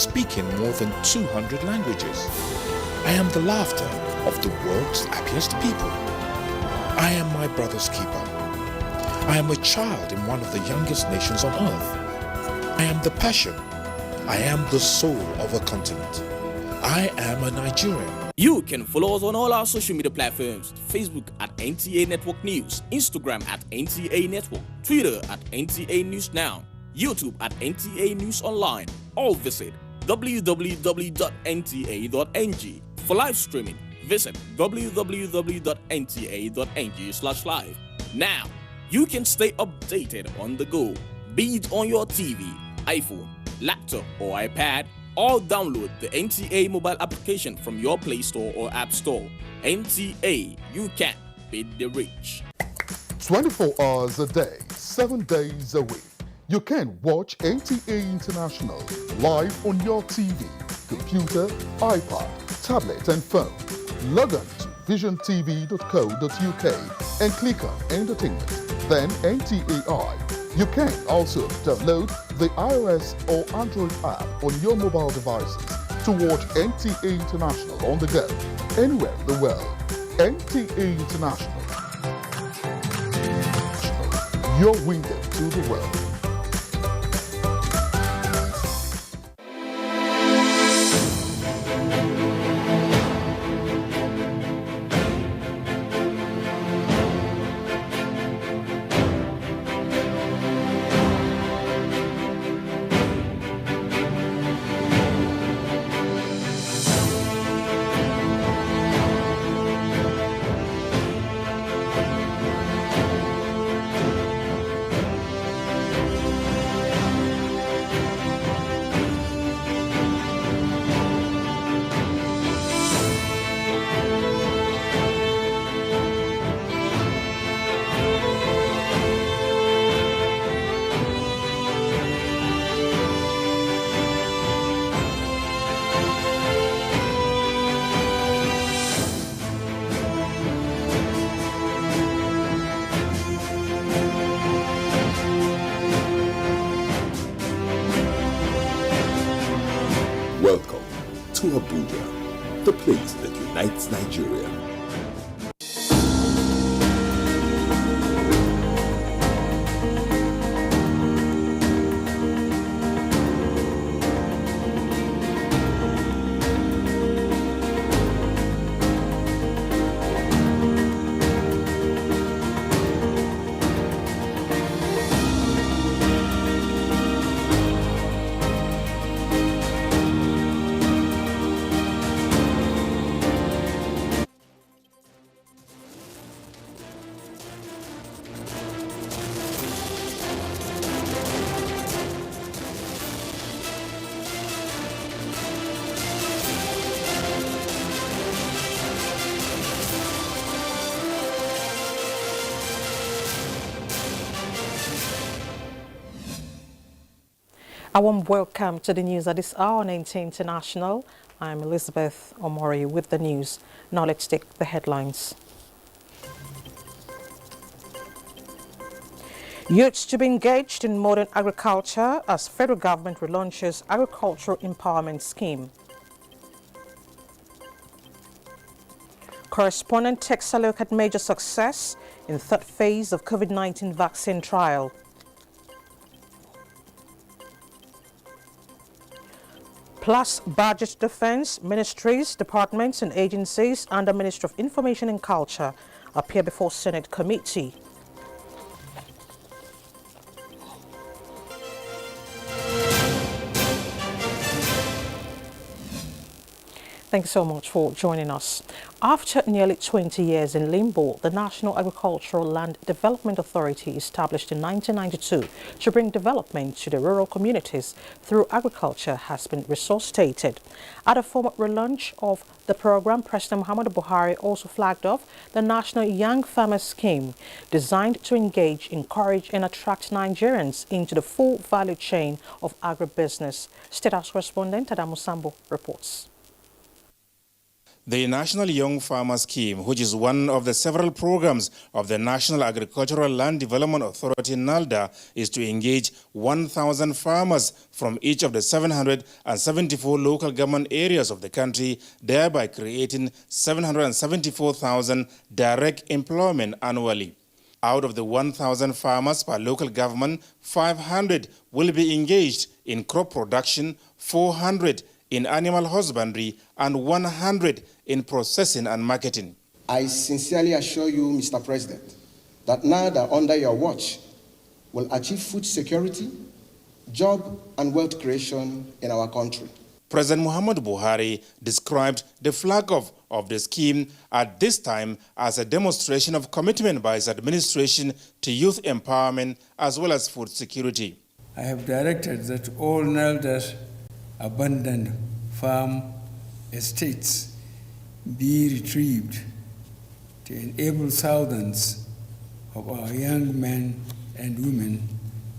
speaking more than 200 languages. I am the laughter of the world's happiest people. I am my brother's keeper. I am a child in one of the youngest nations on earth. I am the passion. I am the soul of a continent. I am a Nigerian. You can follow us on all our social media platforms: Facebook at NTA Network News, Instagram at NTA Network, Twitter at NTA News Now, YouTube at NTA News Online, or visit www.nta.ng. For live streaming, visit www.nta.ng/live. Now, you can stay updated on the go, be it on your TV, iPhone, laptop, or iPad, or download the NTA mobile application from your Play Store or App Store. NTA, you can beat the rich. 24 hours a day, 7 days a week. You can watch NTA International live on your TV, computer, iPad, tablet and phone. Log on to visiontv.co.uk and click on Entertainment, then NTAI. You can also download the iOS or Android app on your mobile devices to watch NTA International on the go, anywhere in the world. NTA International, your window to the world. Welcome to Abuja, the place that unites Nigeria. A warm welcome to the news at this hour on NTA International. I'm Elizabeth Omori with the news. Now let's take the headlines. Youths to be engaged in modern agriculture as federal government relaunches agricultural empowerment scheme. Correspondent takes a look at major success in third phase of COVID-19 vaccine trial. Plus, budget defense, ministries, departments and agencies under Ministry of Information and Culture appear before Senate committee. Thanks so much for joining us. After nearly 20 years in limbo, the National Agricultural Land Development Authority, established in 1992 to bring development to the rural communities through agriculture, has been resuscitated. At a formal relaunch of the program, President Muhammadu Buhari also flagged off the National Young Farmer Scheme, designed to engage, encourage and attract Nigerians into the full value chain of agribusiness. State House correspondent Adamu Sambo reports. The National Young Farmer Scheme, which is one of the several programs of the National Agricultural Land Development Authority, NALDA, is to engage 1,000 farmers from each of the 774 local government areas of the country, thereby creating 774,000 direct employment annually. Out of the 1,000 farmers per local government, 500 will be engaged in crop production, 400 in animal husbandry, and 100 in processing and marketing. I sincerely assure you, Mr. President, that NALDA under your watch will achieve food security, job and wealth creation in our country. President Muhammadu Buhari described the flag-off of the scheme at this time as a demonstration of commitment by his administration to youth empowerment as well as food security. I have directed that all NALDA's abandoned farm estates be retrieved to enable thousands of our young men and women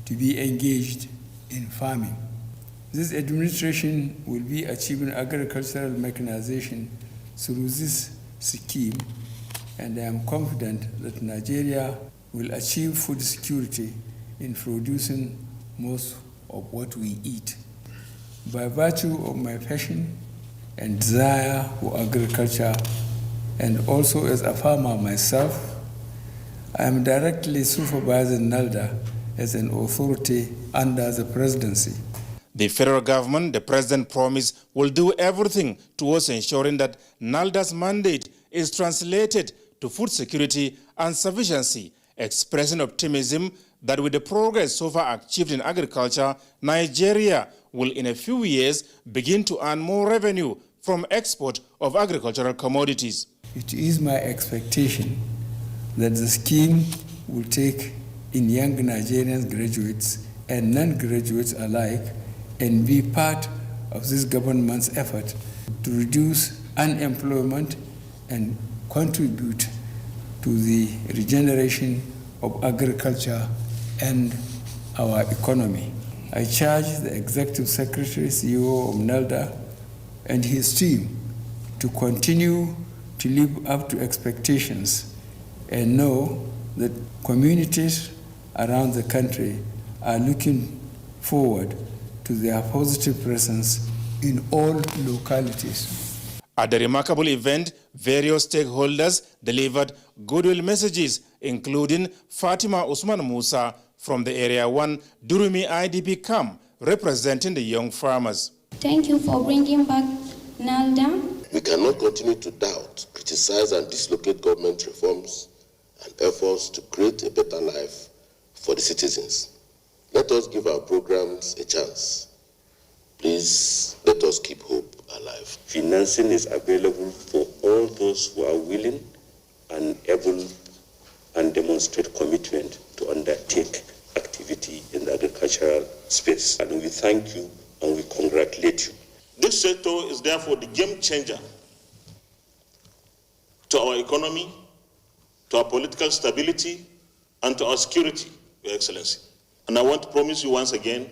to be engaged in farming. This administration will be achieving agricultural mechanization through this scheme, and I am confident that Nigeria will achieve food security in producing most of what we eat. By virtue of my passion and desire for agriculture, and also as a farmer myself, I am directly supervising NALDA as an authority under the presidency. The federal government, the president promised, will do everything towards ensuring that NALDA's mandate is translated to food security and sufficiency, expressing optimism that with the progress so far achieved in agriculture, Nigeria will in a few years begin to earn more revenue from export of agricultural commodities. It is my expectation that the scheme will take in young Nigerian graduates and non-graduates alike and be part of this government's effort to reduce unemployment and contribute to the regeneration of agriculture and our economy. I charge the Executive Secretary, CEO of NALDA, and his team to continue to live up to expectations and know that communities around the country are looking forward to their positive presence in all localities. At the remarkable event, various stakeholders delivered goodwill messages, including Fatima Usman Musa from the Area 1 Durumi IDP camp, representing the young farmers. Thank you for bringing back NALDA. We cannot continue to doubt, criticize and dislocate government reforms and efforts to create a better life for the citizens. Let us give our programs a chance. Please let us keep hope alive. Financing is available for all those who are willing and able and demonstrate commitment to undertake activity in the agricultural space. And we thank you and we congratulate you. This sector is therefore the game changer to our economy, to our political stability, and to our security, Your Excellency. And I want to promise you once again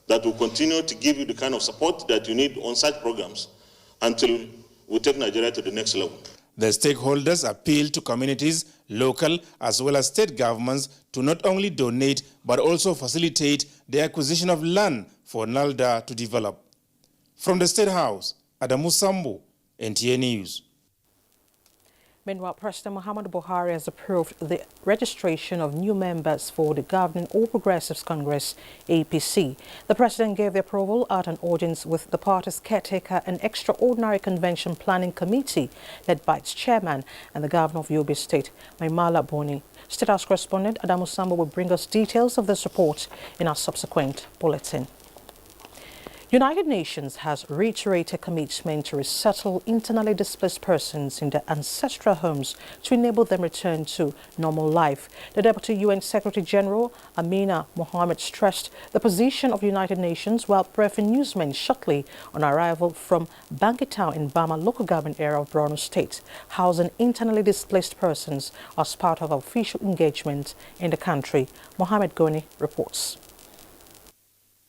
that we'll continue to give you the kind of support that you need on such programs until we take Nigeria to the next level. The stakeholders appeal to communities, local as well as state governments to not only donate but also facilitate the acquisition of land for NALDA to develop. From the State House, Adamu Sambo, NTA News. Meanwhile, President Muhammadu Buhari has approved the registration of new members for the governing All Progressives Congress, APC. The president gave the approval at an audience with the party's caretaker and extraordinary convention planning committee led by its chairman and the governor of Yobe State, Maimala Boni. State House correspondent Adamu Sambo will bring us details of this report in our subsequent bulletin. United Nations has reiterated commitment to resettle internally displaced persons in their ancestral homes to enable them return to normal life. The Deputy UN Secretary General, Amina Mohammed, stressed the position of the United Nations while briefing newsmen shortly on arrival from Bangi Town in Bama local government area of Borno State, housing internally displaced persons as part of official engagement in the country. Mohammed Goni reports.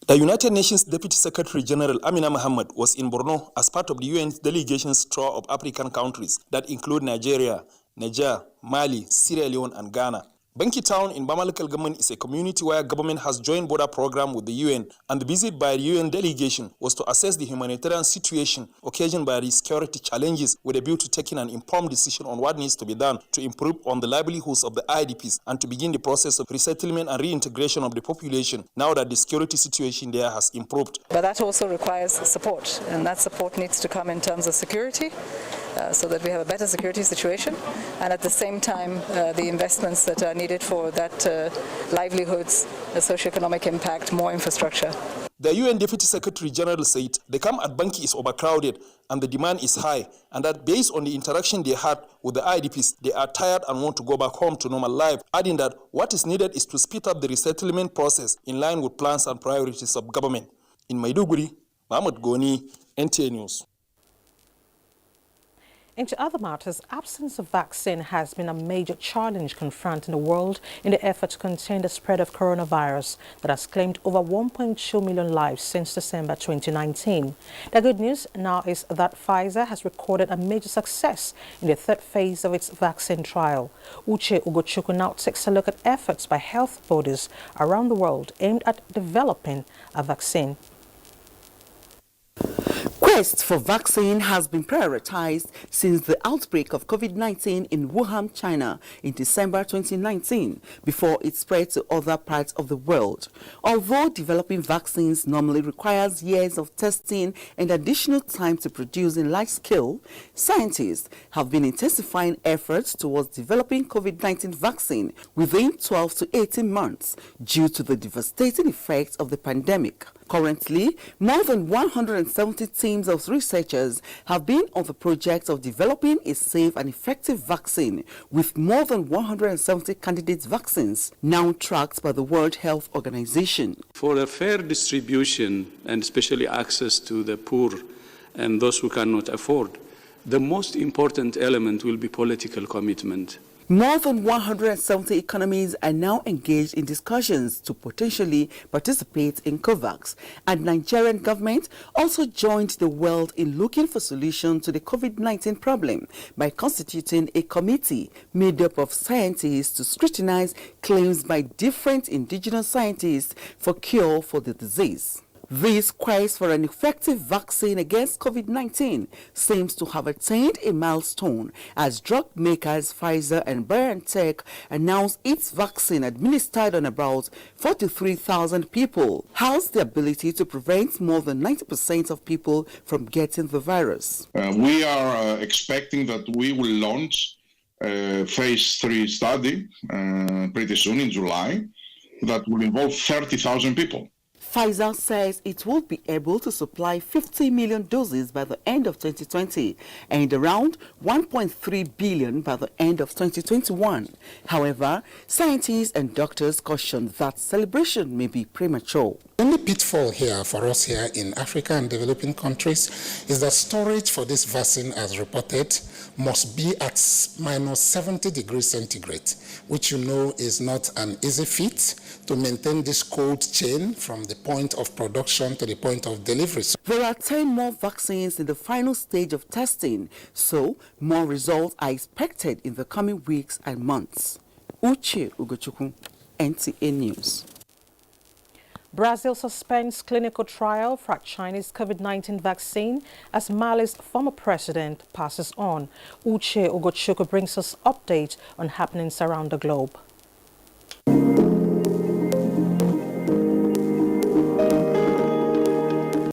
The United Nations Deputy Secretary General Amina Mohammed was in Borno as part of the UN's delegation's tour of African countries that include Nigeria, Niger, Mali, Sierra Leone, and Ghana. Banki Town in Bama local government is a community where government has joined border program with the UN, and the visit by the UN delegation was to assess the humanitarian situation occasioned by the security challenges with a view to taking an informed decision on what needs to be done to improve on the livelihoods of the IDPs and to begin the process of resettlement and reintegration of the population now that the security situation there has improved. But that also requires support, and that support needs to come in terms of security, so that we have a better security situation, and at the same time the investments that are needed for that livelihoods, the socioeconomic impact, more infrastructure. The UN Deputy Secretary General said the camp at Banki is overcrowded and the demand is high, and that based on the interaction they had with the IDPs, they are tired and want to go back home to normal life, adding that what is needed is to speed up the resettlement process in line with plans and priorities of government. In Maiduguri, Mahmoud Goni, NTA News. Into other matters, absence of vaccine has been a major challenge confronting the world in the effort to contain the spread of coronavirus that has claimed over 1.2 million lives since December 2019. The good news now is that Pfizer has recorded a major success in the third phase of its vaccine trial. Uche Ugochukwu now takes a look at efforts by health bodies around the world aimed at developing a vaccine. Quest for vaccine has been prioritized since the outbreak of COVID-19 in Wuhan, China in December 2019, before it spread to other parts of the world. Although developing vaccines normally requires years of testing and additional time to produce in large scale, scientists have been intensifying efforts towards developing COVID-19 vaccine within 12 to 18 months due to the devastating effects of the pandemic. Currently, more than 170 teams of researchers have been on the project of developing a safe and effective vaccine, with more than 170 candidate vaccines now tracked by the World Health Organization. For a fair distribution, and especially access to the poor and those who cannot afford, the most important element will be political commitment. More than 170 economies are now engaged in discussions to potentially participate in COVAX, and Nigerian government also joined the world in looking for solutions to the COVID-19 problem by constituting a committee made up of scientists to scrutinize claims by different indigenous scientists for cure for the disease. This quest for an effective vaccine against COVID-19 seems to have attained a milestone as drug makers Pfizer and BioNTech announced its vaccine administered on about 43,000 people has the ability to prevent more than 90% of people from getting the virus. We are expecting that we will launch a phase 3 study pretty soon in July that will involve 30,000 people. Pfizer says it will be able to supply 50 million doses by the end of 2020 and around 1.3 billion by the end of 2021. However, scientists and doctors caution that celebration may be premature. The only pitfall here for us here in Africa and developing countries is that storage for this vaccine, as reported, must be at minus 70 degrees centigrade, which you know is not an easy feat to maintain this cold chain from the point of production to the point of delivery. There are 10 more vaccines in the final stage of testing, so more results are expected in the coming weeks and months. Uche Ugochukwu, NTA News. Brazil suspends clinical trial for a Chinese COVID-19 vaccine as Mali's former president passes on. Uche Ugochukwu brings us updates on happenings around the globe.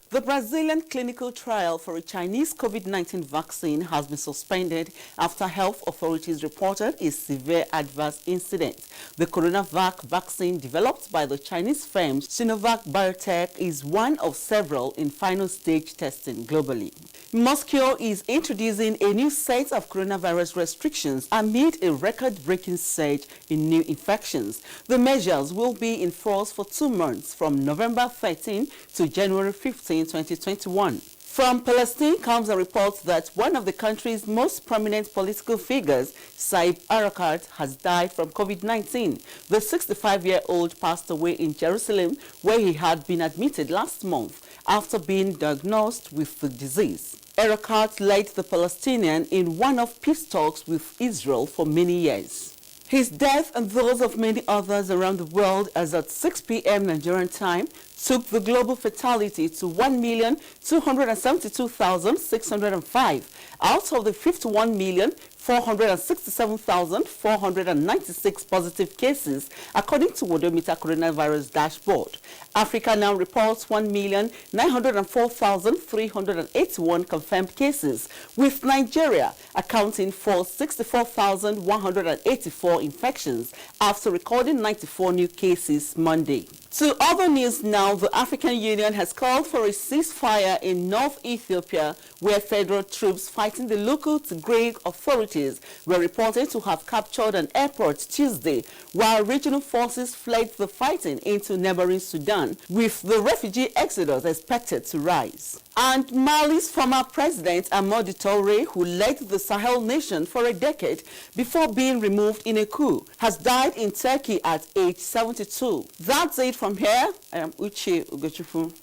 The Brazilian clinical trial for a Chinese COVID-19 vaccine has been suspended after health authorities reported a severe adverse incident. The CoronaVac vaccine developed by the Chinese firm Sinovac Biotech is one of several in final stage testing globally. Moscow is introducing a new set of coronavirus restrictions amid a record-breaking surge in new infections. The measures will be enforced for 2 months from November 13 to January 15, 2021. From Palestine comes a report that one of the country's most prominent political figures, Saif Erekat, has died from COVID-19. The 65-year-old passed away in Jerusalem, where he had been admitted last month after being diagnosed with the disease. Erekat led the Palestinians in one of peace talks with Israel for many years. His death and those of many others around the world as at 6 p.m. Nigerian time took the global fatality to 1,272,605 out of the 51,467,496 positive cases, according to Worldometer Coronavirus Dashboard. Africa now reports 1,904,381 confirmed cases, with Nigeria accounting for 64,184 infections after recording 94 new cases Monday. To other news now, the African Union has called for a ceasefire in North Ethiopia, where federal troops fighting the local Tigray authorities were reported to have captured an airport Tuesday, while regional forces fled the fighting into neighboring Sudan, with the refugee exodus expected to rise. And Mali's former president, Amadou Touré, who led the Sahel nation for a decade before being removed in a coup, has died in Turkey at age 72. That's it from here. I am Uche Ugochukwu.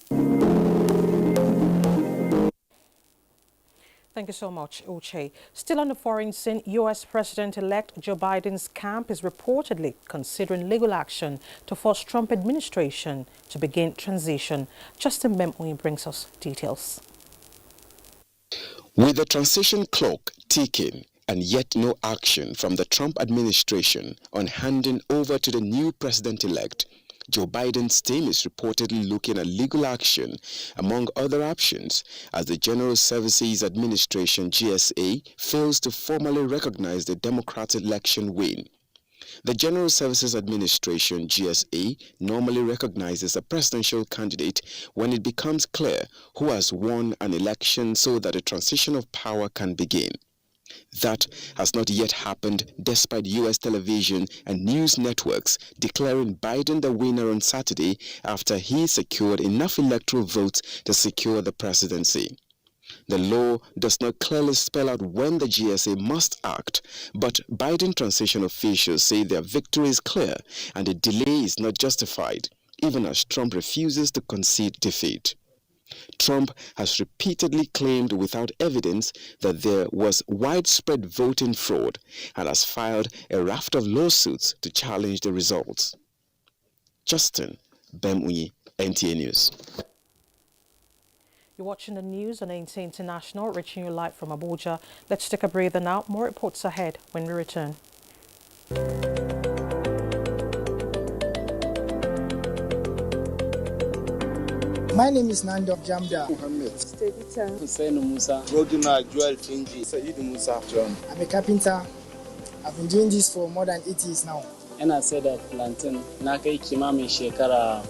Thank you so much, Uche. Still on the foreign scene, U.S. President-elect Joe Biden's camp is reportedly considering legal action to force Trump administration to begin transition. Justin Bemui brings us details. With the transition clock ticking and yet no action from the Trump administration on handing over to the new president-elect, Joe Biden's team is reportedly looking at legal action, among other options, as the General Services Administration, GSA, fails to formally recognize the Democratic election win. The General Services Administration, GSA, normally recognizes a presidential candidate when it becomes clear who has won an election so that a transition of power can begin. That has not yet happened, despite U.S. television and news networks declaring Biden the winner on Saturday after he secured enough electoral votes to secure the presidency. The law does not clearly spell out when the GSA must act, but Biden transition officials say their victory is clear and the delay is not justified, even as Trump refuses to concede defeat. Trump has repeatedly claimed without evidence that there was widespread voting fraud and has filed a raft of lawsuits to challenge the results. Justin Bemui, NTA News. You're watching the news on NTA International, reaching you live from Abuja. Let's take a breather now. More reports ahead when we return. My name is Nando Jamda Muhammad. Stevita Hussein Musa. Rodina Joel Finji. Said Musa. John. I'm a carpenter. I've been doing this for more than 8 years now. And I said that plantain. Nakai Kimami Shekara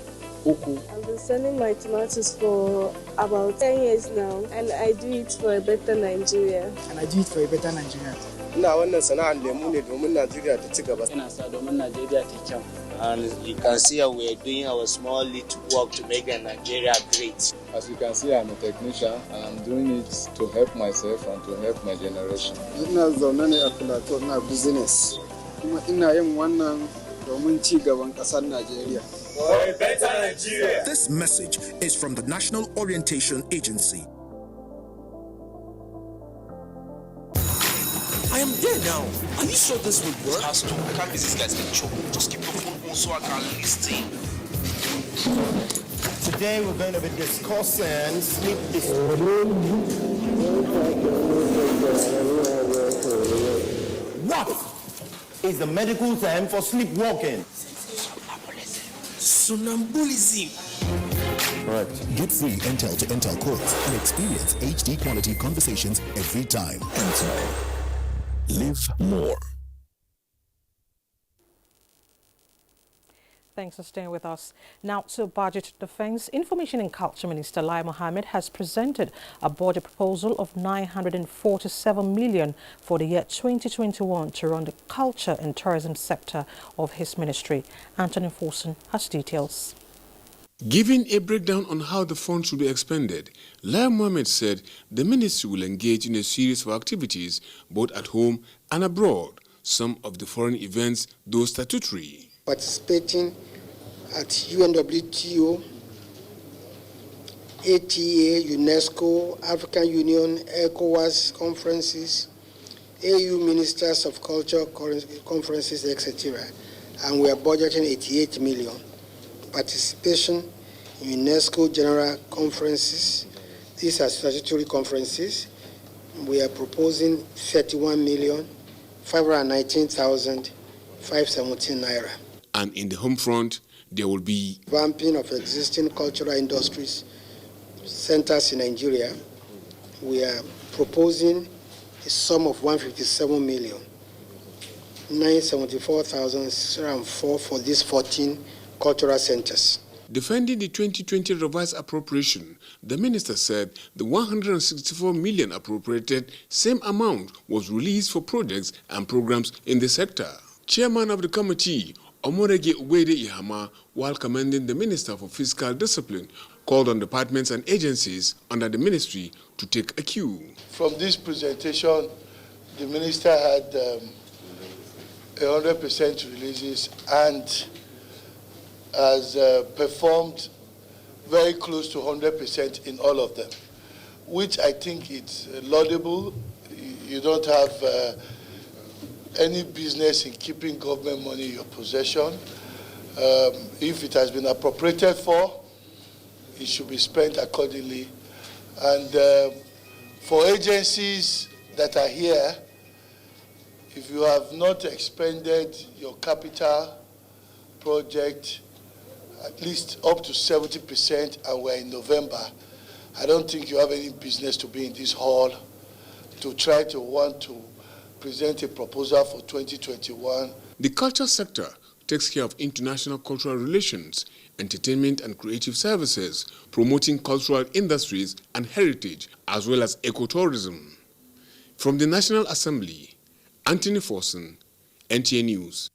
Uku. I've been selling my tomatoes for about 10 years now, and I do it for a better Nigeria. And I do it for a better Nigeria. Ina wannan sana'ar lemu ne domin Najeriya ta ci gaba. Ina sa domin Najeriya ta kyau. And you can see how we are doing our small little work to make Nigeria great. As you can see, I'm a technician and I'm doing it to help myself and to help my generation. Ina zaune ne a Plateau na business. Kuma ina yin wannan domin ci gaban ƙasar Najeriya. For a better Nigeria. This message is from the National Orientation Agency. I am there now. Are you sure this will work? Pastor, I can't miss this guy's lecture. Just keep your phone on so I can listen. Today we're going to be discussing sleep What is the medical term for sleepwalking? Sonambulism. Right. Get free Intel to Intel quotes and experience HD quality conversations every time. Intel. Live more. Thanks for staying with us. Now to Budget Defense. Information and Culture Minister Lai Mohammed has presented a budget proposal of 947 million for the year 2021 to run the culture and tourism sector of his ministry. Anthony Forson has details. Giving a breakdown on how the funds should be expended, Lai Mohammed said the ministry will engage in a series of activities both at home and abroad, some of the foreign events though statutory. Participating at UNWTO, ATA, UNESCO, African Union, ECOWAS conferences, AU Ministers of Culture conferences, etc. And we are budgeting 88 million. Participation in UNESCO General Conferences, these are statutory conferences. We are proposing 31,519,517 naira. And in the home front, there will be vamping of existing cultural industries centers in Nigeria. We are proposing a sum of 157,974,604 for these 14 cultural centers. Defending the 2020 revised appropriation, the minister said the 164 million appropriated, same amount was released for projects and programs in the sector. Chairman of the committee, Omorege Uwede Ihama, while commending the Minister for Fiscal Discipline, called on departments and agencies under the ministry to take a cue. From this presentation, the minister had 100% releases and has performed very close to 100% in all of them, which I think is laudable. You don't have any business in keeping government money in your possession. If it has been appropriated for, it should be spent accordingly. And for agencies that are here, if you have not expended your capital project at least up to 70%, and we're in November, I don't think you have any business to be in this hall to try to want to present a proposal for 2021. The culture sector takes care of international cultural relations, entertainment and creative services, promoting cultural industries and heritage, as well as ecotourism. From the National Assembly, Anthony Forson, NTA News.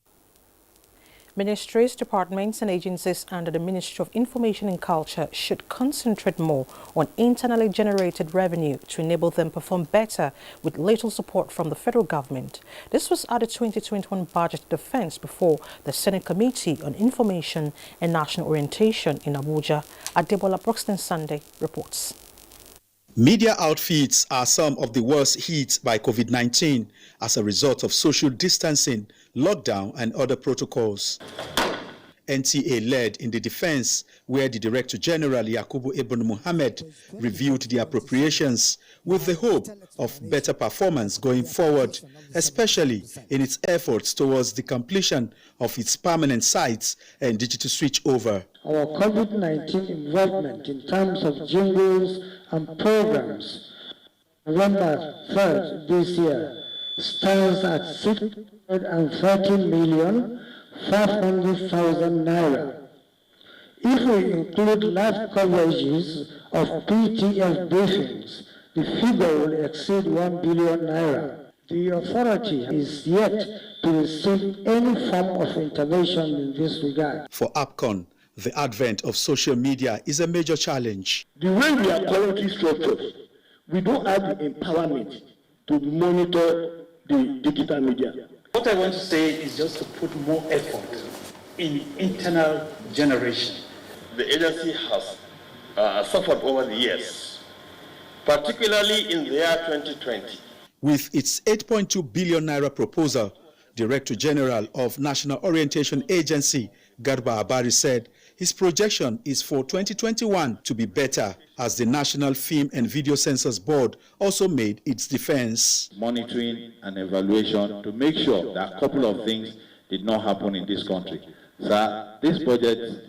Ministries, departments and agencies under the Ministry of Information and Culture should concentrate more on internally generated revenue to enable them perform better with little support from the federal government. This was at the 2021 Budget Defense before the Senate Committee on Information and National Orientation in Abuja. Adebola Broxton Sunday reports. Media outfits are some of the worst hit by COVID-19 as a result of social distancing, lockdown and other protocols. NTA led in the defense, where the Director General Yakubu Ibn Muhammad reviewed the appropriations with the hope of better performance going forward, especially in its efforts towards the completion of its permanent sites and digital switchover. Our COVID-19 involvement in terms of jingles and programs, November 3rd this year, stands at 613,500,000 naira. If we include live coverages of PTF briefings, the figure will exceed 1 billion naira. The authority is yet to receive any form of intervention in this regard. For APCON, the advent of social media is a major challenge. The way we are currently structured, we don't have the empowerment to monitor the digital media. What I want to say is just to put more effort in internal generation. The agency has suffered over the years, particularly in the year 2020. With its 8.2 billion naira proposal, Director General of National Orientation Agency, Garba Abari, said his projection is for 2021 to be better, as the National Film and Video Censors Board also made its defense. Monitoring and evaluation to make sure that a couple of things did not happen in this country. So this budget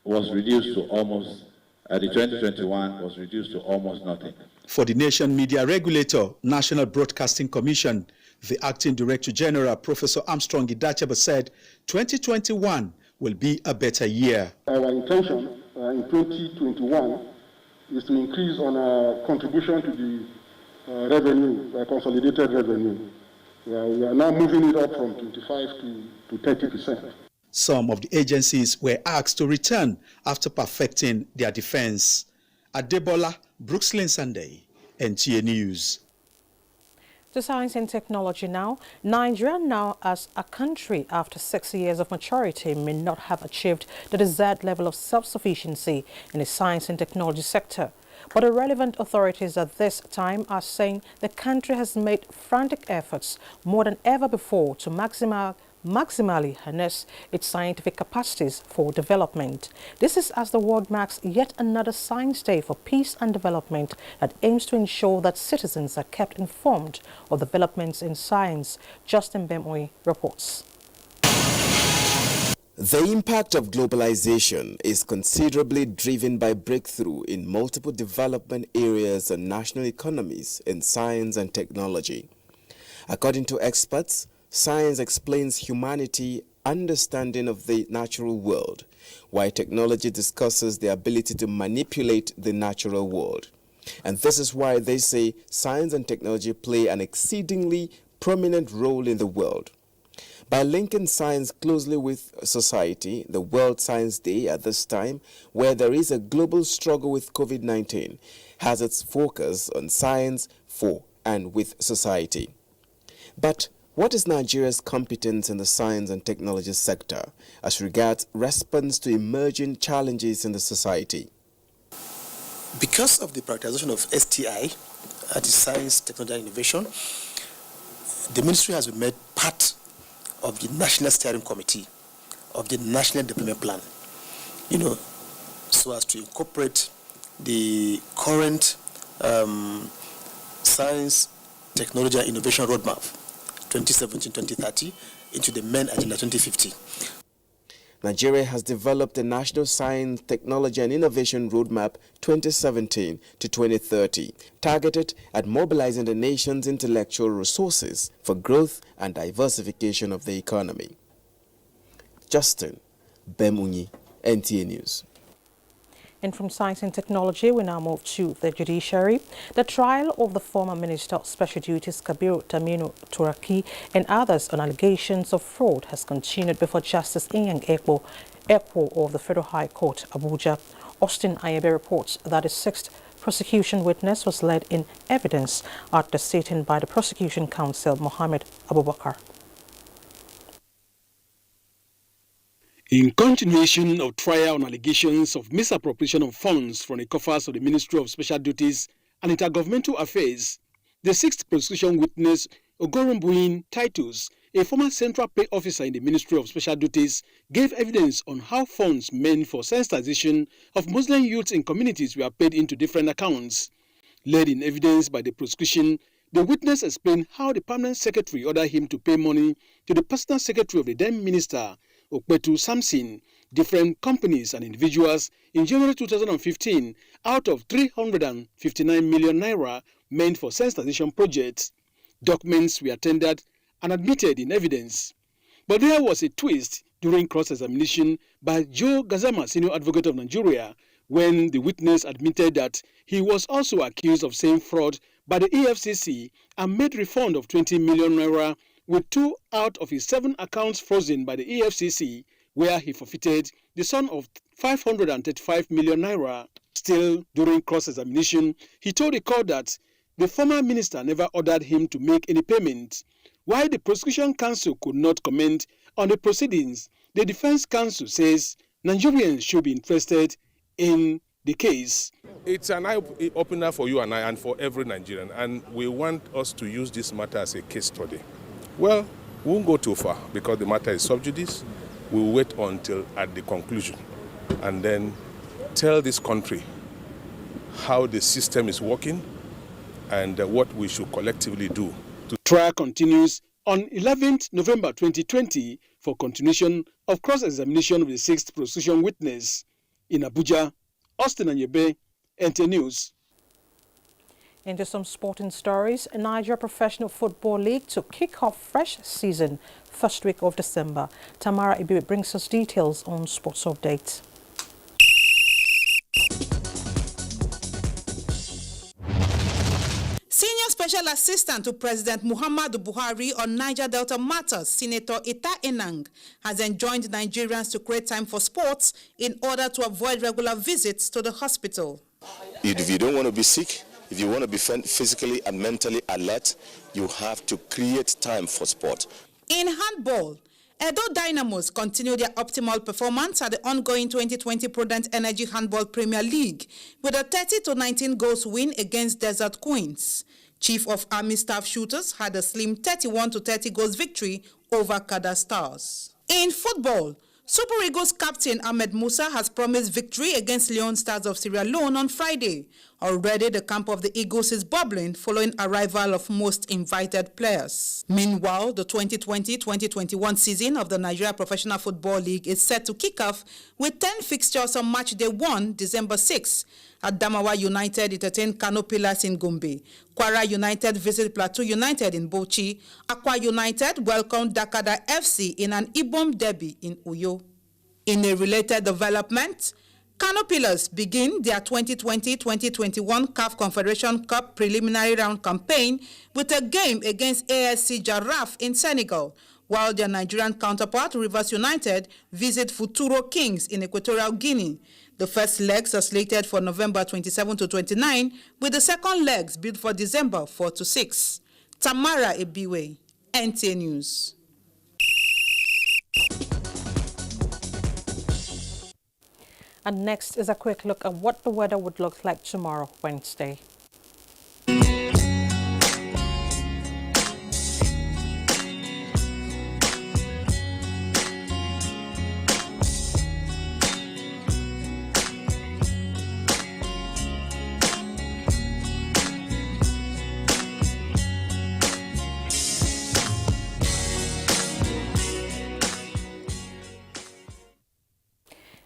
was reduced to almost, the 2021 was reduced to almost nothing. For the nation media regulator, National Broadcasting Commission, the acting Director General, Professor Armstrong Idachaba, said 2021 will be a better year. Our intention in 2021 is to increase on our contribution to the revenue, consolidated revenue. We are now moving it up from 25 to 30%. Some of the agencies were asked to return after perfecting their defense. Adebola Brooksland Sunday, NTA News. To science and technology now. Nigeria now as a country after 6 years of maturity may not have achieved the desired level of self-sufficiency in the science and technology sector. But the relevant authorities at this time are saying the country has made frantic efforts more than ever before to maximally harness its scientific capacities for development. This is as the world marks yet another Science Day for Peace and Development that aims to ensure that citizens are kept informed of developments in science. Justin Bemoy reports. The impact of globalization is considerably driven by breakthrough in multiple development areas and national economies in science and technology. According to experts, science explains humanity's understanding of the natural world, while technology discusses the ability to manipulate the natural world. And this is why they say science and technology play an exceedingly prominent role in the world. By linking science closely with society, the World Science Day at this time, where there is a global struggle with COVID-19, has its focus on science for and with society. But what is Nigeria's competence in the science and technology sector as regards response to emerging challenges in the society? Because of the prioritization of STI, that is Science, Technology and Innovation, the ministry has been made part of the National Steering Committee of the National Development Plan, so as to incorporate the current Science, Technology and Innovation Roadmap 2017-2030 into the main Agenda 2050. Nigeria has developed a National Science, Technology and Innovation Roadmap 2017 to 2030, targeted at mobilizing the nation's intellectual resources for growth and diversification of the economy. Justin Bemunyi, NTA News. And from science and technology, we now move to the judiciary. The trial of the former Minister of Special Duties, Kabiru Taminu Turaki, and others on allegations of fraud has continued before Justice Inyang Ekpo of the Federal High Court, Abuja. Austin Ayebe reports that a sixth prosecution witness was led in evidence at the sitting by the prosecution counsel, Mohammed Abubakar. In continuation of trial on allegations of misappropriation of funds from the coffers of the Ministry of Special Duties and Intergovernmental Affairs, the sixth prosecution witness, Ogorumbuin Titus, a former Central Pay Officer in the Ministry of Special Duties, gave evidence on how funds meant for sensitization of Muslim youths in communities were paid into different accounts. Led in evidence by the prosecution, the witness explained how the Permanent Secretary ordered him to pay money to the Personal Secretary of the then Minister, Okpetu Samson, different companies and individuals in January 2015 out of 359 million naira meant for sensitization projects. Documents were tendered and admitted in evidence. But there was a twist during cross-examination by Joe Gazama, Senior Advocate of Nigeria, when the witness admitted that he was also accused of saying fraud by the EFCC and made refund of 20 million naira with 2 out of his 7 accounts frozen by the EFCC, where he forfeited the sum of 535 million naira. Still, during cross-examination, he told the court that the former minister never ordered him to make any payment. While the prosecution counsel could not comment on the proceedings, the defense counsel says Nigerians should be interested in the case. It's an eye-opener for you and I and for every Nigerian, and we want us to use this matter as a case study. Well, we won't go too far because the matter is sub judice. We'll wait until at the conclusion and then tell this country how the system is working and what we should collectively do. The trial continues on 11th November 2020 for continuation of cross-examination of the sixth prosecution witness. In Abuja, Austin Anyebe, NTA News. Into some sporting stories, Nigeria Professional Football League to kick off fresh season first week of December. Tamara Ibiwe brings us details on sports updates. Senior Senior Special Assistant to President Muhammadu Buhari on Niger Delta matters, Senator Ita Enang, has enjoined Nigerians to create time for sports in order to avoid regular visits to the hospital. If you don't want to be sick, if you want to be physically and mentally alert, you have to create time for sport. In handball, Edo Dynamos continue their optimal performance at the ongoing 2020 Prudent Energy Handball Premier League with a 30-19 goals win against Desert Queens. Chief of Army Staff Shooters had a slim 31-30 goals victory over Kada Stars. In football, Super Eagles captain Ahmed Musa has promised victory against Leon Stars of Sierra Leone on Friday. Already, the camp of the Eagles is bubbling following arrival of most invited players. Meanwhile, the 2020-2021 season of the Nigeria Professional Football League is set to kick off with 10 fixtures on match day 1, December 6. Adamawa United entertain Kano Pillars in Gombe. Kwara United visit Plateau United in Bauchi. Akwa United welcome Dakada FC in an Ibom derby in Uyo. In a related development, Kano Pillars begin their 2020-2021 CAF Confederation Cup preliminary round campaign with a game against ASC Giraffe in Senegal, while their Nigerian counterpart, Rivers United, visit Futuro Kings in Equatorial Guinea. The first legs are slated for November 27 to 29, with the second legs bid for December 4 to 6. Tamara Ebiwe, NTA News. And next is a quick look at what the weather would look like tomorrow, Wednesday.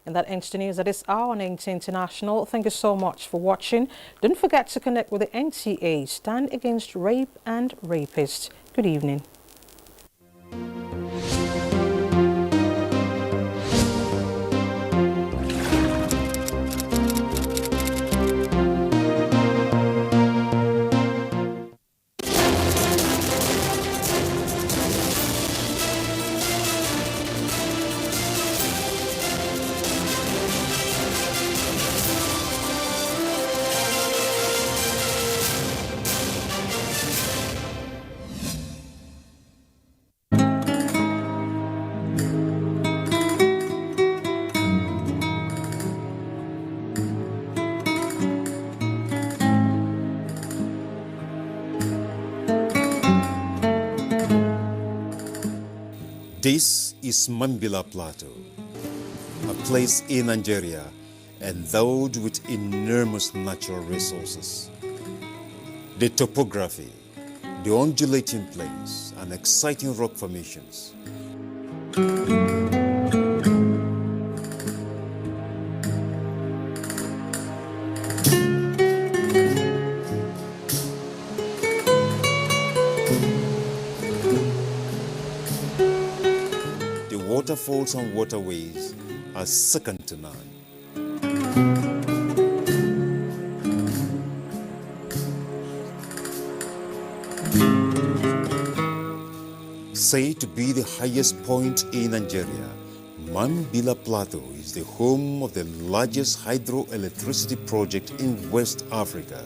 And that ends the news at this hour on NTA International. Thank you so much for watching. Don't forget to connect with the NTA. Stand against rape and rapists. Good evening. This is Mambila Plateau, a place in Nigeria endowed with enormous natural resources. The topography, the undulating plains, and exciting rock formations. Waterfalls and waterways are second to none. Said to be the highest point in Nigeria, Mambila Plateau is the home of the largest hydroelectricity project in West Africa.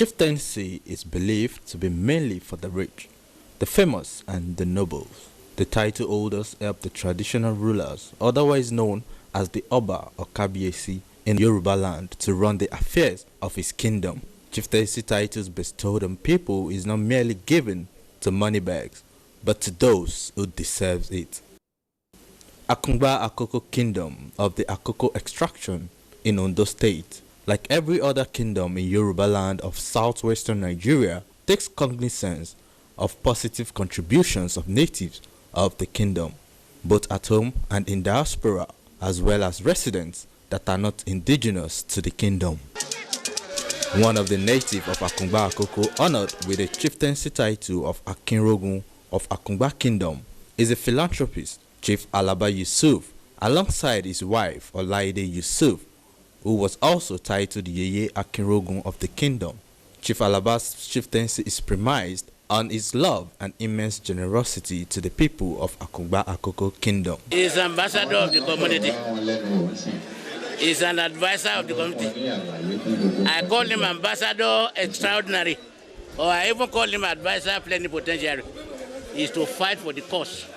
chieftaincy is believed to be mainly for the rich, the famous and the nobles. The title holders help the traditional rulers, otherwise known as the Oba or Kabiesi in Yoruba land, to run the affairs of his kingdom. Chieftaincy titles bestowed on people is not merely given to moneybags, but to those who deserve it. Akungba Akoko Kingdom of the Akoko extraction in Ondo State, like every other kingdom in Yoruba land of southwestern Nigeria, takes cognizance of positive contributions of natives of the kingdom, both at home and in diaspora, as well as residents that are not indigenous to the kingdom. One of the natives of Akungba Akoko honored with the chieftaincy title of Akinrogun of Akungba Kingdom is a philanthropist, Chief Alaba Yusuf, alongside his wife Olaide Yusuf, who was also titled Yeye Akinrogun of the kingdom. Chief Alaba's chieftaincy is premised on his love and immense generosity to the people of Akungba Akoko Kingdom. He is ambassador of the community. He is an advisor of the community. I call him ambassador extraordinary, or I even call him advisor plenipotentiary. He is to fight for the cause,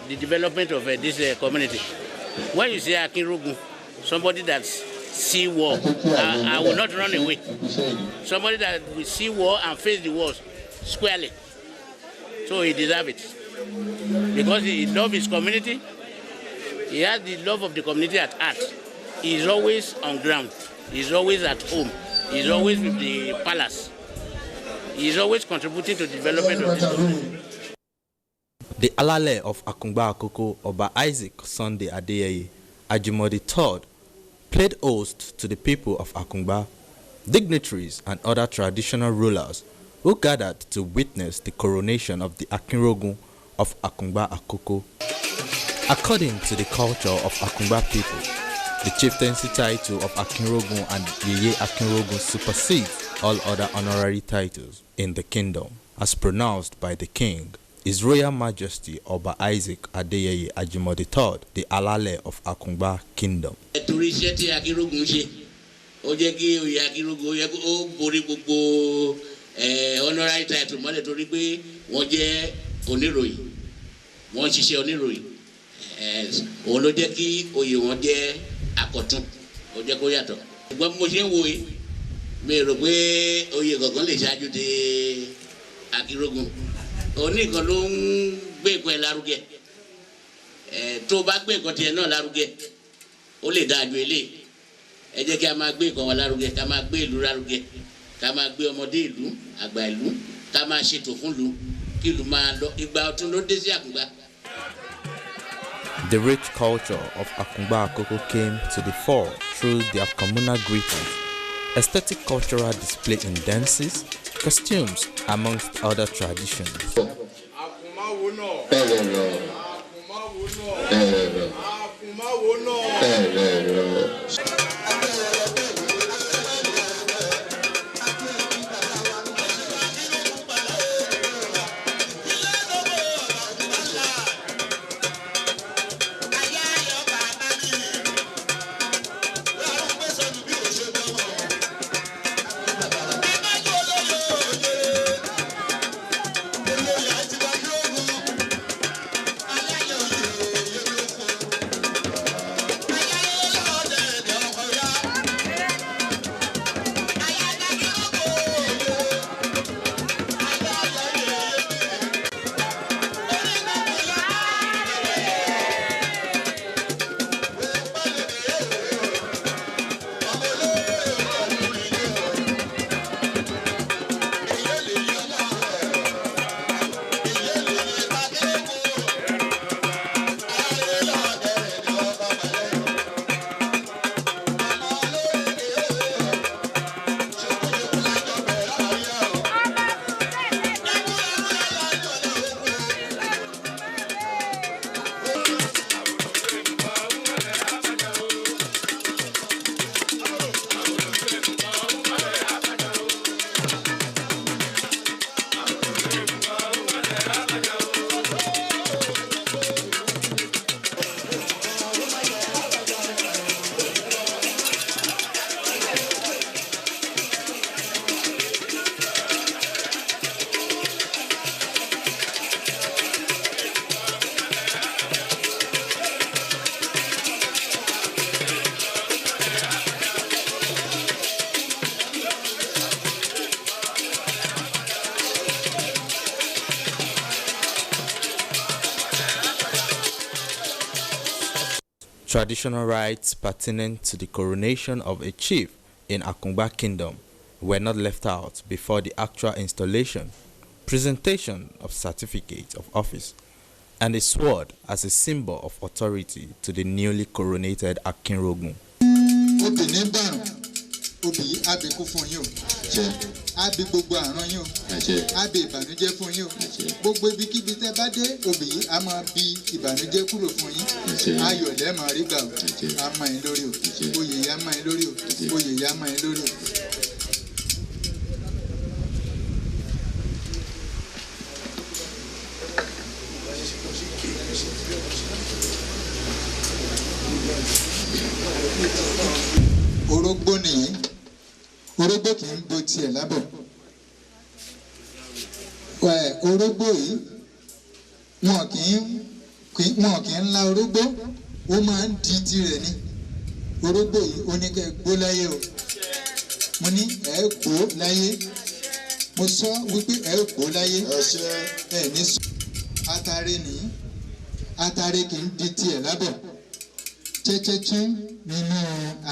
the development of this community. When you say Akinrogun, somebody that see war, I will not run away. Somebody that will see war and face the wars squarely. So he deserves it. Because he loves his community, he has the love of the community at heart. He is always on ground. He is always at home. He is always with the palace. He is always contributing to the development of this community. The Alale of Akungba Akoko, Oba Isaac Sunday Adeyeye Ajimodi III, played host to the people of Akungba, dignitaries and other traditional rulers who gathered to witness the coronation of the Akinrogun of Akungba Akoko. According to the culture of Akungba people, the chieftaincy title of Akinrogun and Yeye Akinrogun supersedes all other honorary titles in the kingdom, as pronounced by the king. His Royal Majesty Oba Isaac Adeyeye Ajimodi III, the Alale of Akungba Kingdom. Honorary title mọ́lẹ̀ torí pé wọ́n jẹ́ oníròyìn, wọ́n ń ṣiṣẹ́ oníròyìn. Òun ló jẹ́ kí oyè wọn jẹ́ àkọ́tún, ó jẹ́ kó yàtọ̀. Ṣùgbọ́n bí mo ṣe ń wo yìí, mi rò pé oyè kankan lè ṣáájú dé Akinrogun. Òní nǹkan ló ń gbé nǹkan ẹ̀ lárugẹ. Tó bá gbé nǹkan tiẹ̀ náà lárugẹ, ó lè dáa ju eléyìí. Ẹ jẹ́ kí a máa gbé nǹkan wa lárugẹ, ká máa gbé ìlú lárugẹ. Ká máa gbé ọmọdé ìlú, àgbà ìlú, ká máa ṣètò fún ìlú, kí ìlú máa lọ. Ìgbà ọ̀tun ló dé sí Akungba. The rich culture of Akungba Akoko came to the fore through their communal greetings, aesthetic cultural display in dances, costumes, amongst other traditions. Traditional rites pertinent to the coronation of a chief in Akungba Kingdom were not left out before the actual installation, presentation of certificate of office, and a sword as a symbol of authority to the newly coronated Akinrogun. Abi gbogbo àrán yín o. Abi ìbànújẹ́ fún yín o. Gbogbo ibikíbi tẹ́ bá dé òbí yìí a máa bi ìbànújẹ́ kúrò fún yín. Ayọ̀ lẹ́ máa rí gbà o. A máa yín lórí o. Oyè yìí a máa yín lórí o. Oyè yìí a máa yín lórí o. Orógbó nìyí. Orógbó kì í bo tiẹ̀ lábọ̀. Orógbó yìí wọn kì í ńlá orógbó, ó máa ń di tirẹ̀ ni. Orógbó yìí ó ní kẹ́ gbó láyé o. Mo ní ẹ̀ gbó láyé. Mo sọ wípé ẹ̀ gbó láyé. Ẹ̀ ní sọ. Atare nìyí. Atare kì í di tiẹ̀ lábọ̀. Chẹ́chẹ́chẹ́ nínú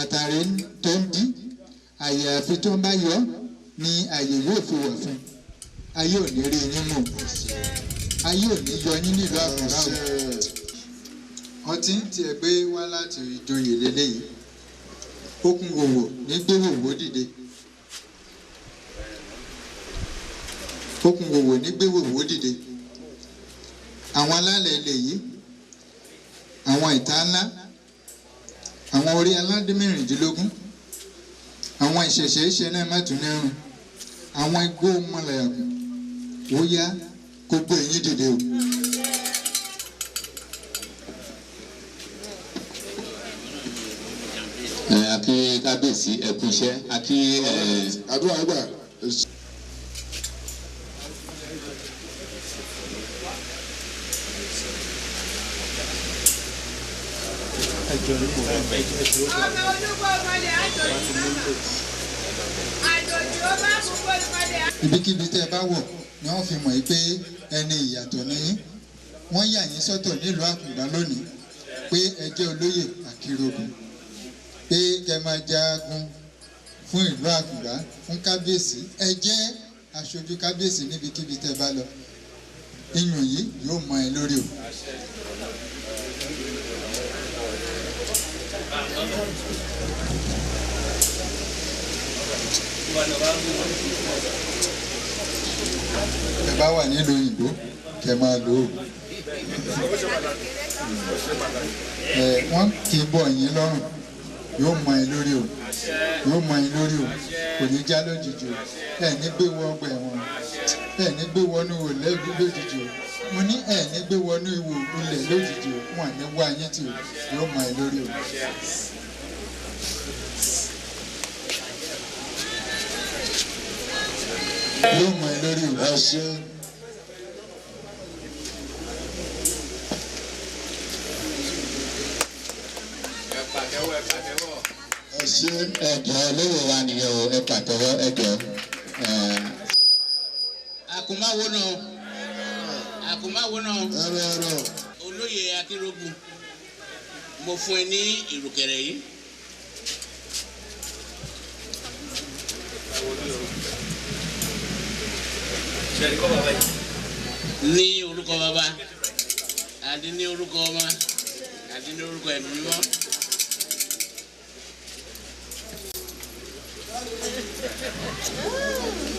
atare tó ń di. Àyàfi tó ń bá yọ ni àyè yóò fi wọ̀ fún. Ayé ò ní rí yín mú. Ayé ò ní yọ yín nílùú Àkùngbá o. Ọtí tí ẹ gbé wá láti ìjòyè lélẹ́yìí. Okùn wòwò ní gbé wòwò dìde. Okùn wòwò ní gbé wòwò dìde. Àwọn alálẹ̀ ilẹ̀ yìí, àwọn ìta ńlá, àwọn orí aládé mẹ́rìndínlógún, àwọn ìṣẹ̀ṣẹ̀ ìṣẹ̀ náà má tún nẹ́rùn, àwọn igbó mọ̀lẹ́yàkùn, ó yá kó gbé yín dìde o. Àkí kábíyèsí ẹkú iṣẹ́, àkí àdúrà gbà. Ibikíbi tẹ́ ẹ bá wọ̀ ni wọ́n fi mọ̀ yìí pé ẹni ìyàtọ̀ ni yín. Wọ́n yà yín sọ́tọ̀ nílùú Àkùngbá lónìí pé ẹ jẹ́ olóyè Akinrogun, pé kẹ́ máa jagun fún ìlú Àkùngbá, fún kábíyèsí. Ẹ jẹ́ aṣojú kábíyèsí níbikíbi tẹ́ ẹ bá lọ. Iyùn yìí yóò mọ ẹ lórí o. Ẹ bá wà nílùú òyìnbó kẹ máa lò ó. Wọ́n kì í bọ̀ yín lọ́rùn, yóò mọ ẹ lórí o, yóò mọ ẹ lórí o, kò ní já lójijì o. Ẹ ní gbé wọ ọgbà ẹ̀wọ̀n, ẹ ní gbé wọnú ilẹ̀ lójijì o. Mo ní ẹ ní gbé wọnú ìwò ilẹ̀ lójijì o. Wọ́n ní wá yín tì o, yóò mọ ẹ lórí o. Yóò mọ ẹ lórí o. Ẹ ṣe. Ẹ ṣe ẹjọ́ lówó wa nìyẹn o, ẹ pàtẹ́wọ́ ẹjọ́. Àkùnmáwo náà. Olóyè Akinrogun, mo fún ẹ ní ìrùkẹ̀rẹ̀ yìí. Ní orúkọ bàbá àti ní orúkọ ọmọ àti ní orúkọ ẹ̀mí mímọ́.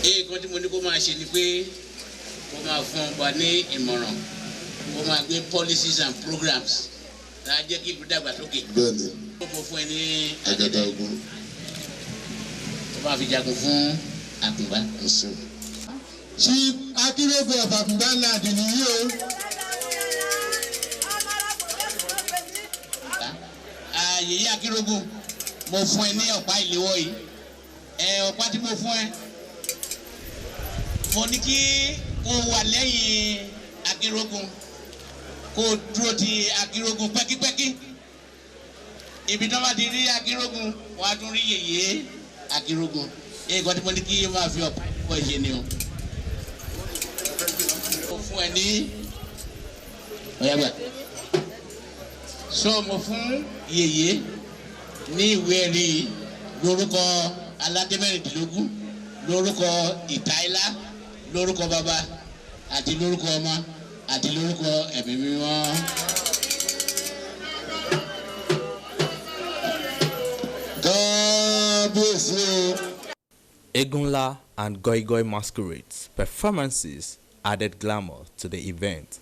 Nǹkan tí mo ní kó máa ṣe ni pé kó máa fún ọba ní ìmọ̀ràn, kó máa gbé policies and programs tá a jẹ́ kí ìlú dàgbàsókè. Bẹ́ẹ̀ni. Ó fọ́ fún ẹ ní àgàdà ogun. Ó máa fi jagun fún Àkùngbá. Chief Akinrogun of Akungba land nìyí o. Yèyé Akinrogun, mo fún ẹ ní ọ̀pá ìléwọ́ yìí. Ọ̀pá tí mo fún ẹ, mo ní kí o wà lẹ́yìn Akinrogun, kó o dúró ti Akinrogun pẹ́kípẹ́kí. Ibi tí wọ́n bá ti rí Akinrogun, wọ́n á tún rí Yèyé Akinrogun. Nǹkan tí mo ní kí o máa fi ọ̀pá ìléwọ́ ṣe ni o. Fún ẹ ní ọ̀yàgbà Sọ́ọ̀mù fún yèyé ní ìwé ẹ̀rí lórúkọ aládémẹ́rìndínlógún, lórúkọ ìtàílá, lórúkọ bàbá àti lórúkọ ọmọ àti lórúkọ ẹ̀mí mímọ́. Egunla and Goi Goi masquerades performances added glamour to the event.